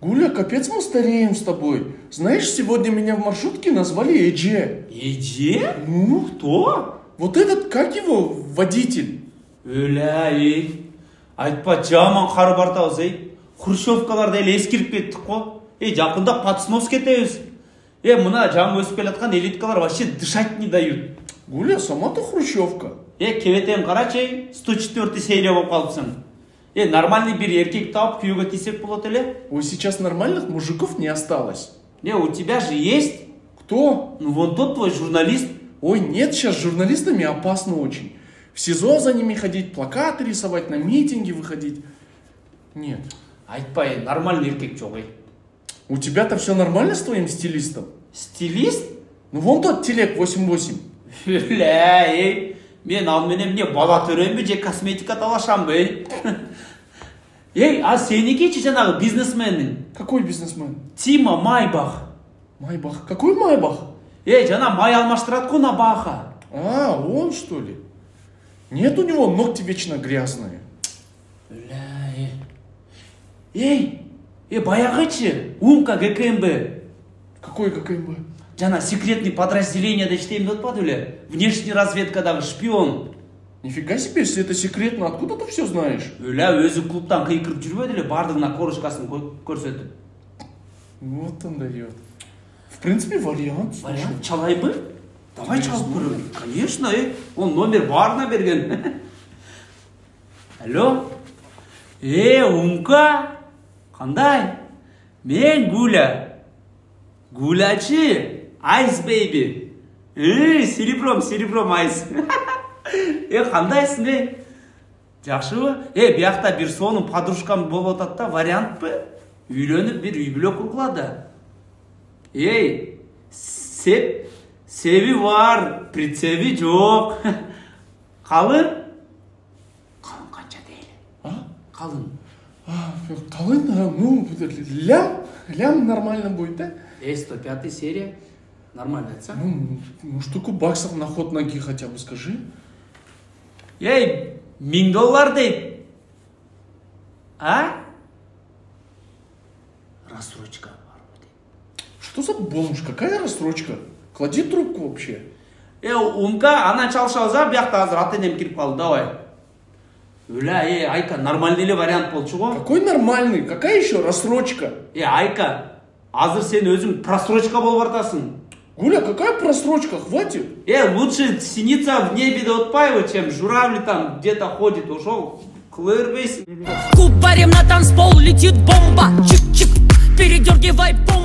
Гуля, капец мы стареем с тобой. Знаешь, сегодня меня в маршрутке назвали Эдже. Эдже? Ну? Кто? Вот этот, как его, водитель? Ей. Айтпа, жаман қары бар тауыз, Хрущевкаларды әлі ескіріп кеттік қой. Жақында подснос кетеміз. Мына жаңа өсіп келе жатқан элиткалар вообще дышать не дают. Гуля, сама-то хрущевка. Кебетем қарачай, 104 серия болып қалыпсың. Нормальный бір еркек тауып күйеуге тисек болады әле? Ой, сейчас нормальных мужиков не осталось. У тебя же есть. Кто? Ну вон тот твой журналист. Ой, нет, сейчас с журналистами опасно очень. В СИЗО за ними ходить, плакаты рисовать, на митинги выходить. Нет. Айтпай, нормальный еркек жоқ. У тебя-то все нормально с твоим стилистом? Стилист? Ну вон тот телек 88. Мен алменен мне бала төрем бе, же косметика талашам бе. А сенеке жаңағы бизнесменнің? Какой бизнесмен? Тима Майбах. Майбах? Какой Майбах? Жаңа май алмаштырады ғой на баха. А, он что ли? Нет, у него ногти вечно грязные. Баяғычы, Умка ГКМБ. Какой ГКМБ? Жаңа секретный подразделение іштеймін өтпады өлі? Внешний разведкадағы шпион. Нифига себе, если это секретно, откуда ты все знаешь? Өзі клубтан қиқырып жүрмеді өлі, бардығына корышкасын көрсетіп. Вот он дает. В принципе, вариант. Вариант чалай бы? Давай çalып көрейік. Конечно, он номер барына берген. Алло? Умка? Қандай? Мен Гуля. Гулячы? Айс, бейби. Серебром, айс. Қандайсың, Жақшы ба? Бияқта бір соның подружкам болып отатта, вариант бы? Үйленіп бір үй-бүле құрғылады. Севи бар, прицеви жоқ. Қалың? Қалың қанша дейлі? Қалың? Қалың, ну, лям нормально будет, да? 105 серия. Нормально, это? Ну, штуку баксов на ход ноги хотя бы скажи. $1000 дейді. Рассрочка бар ма? Что за бомж? Какая рассрочка? Клади трубку вообще. Умка, ана чалшауза, бияқта азыр ата-енем кіріп қалды, давай. Айка, нормальный вариант болчу ғой? Какой нормальный? Какая еще рассрочка? Айка, азыр сен өзің просрочка болып артасың. Гуля, какая просрочка? Хватит. Лучше синица в небе до Отпаева, чем журавли там где-то ходит. Ушел, клырбейся. Кубарем на танцпол летит бомба. Чик-чик, передергивай пол.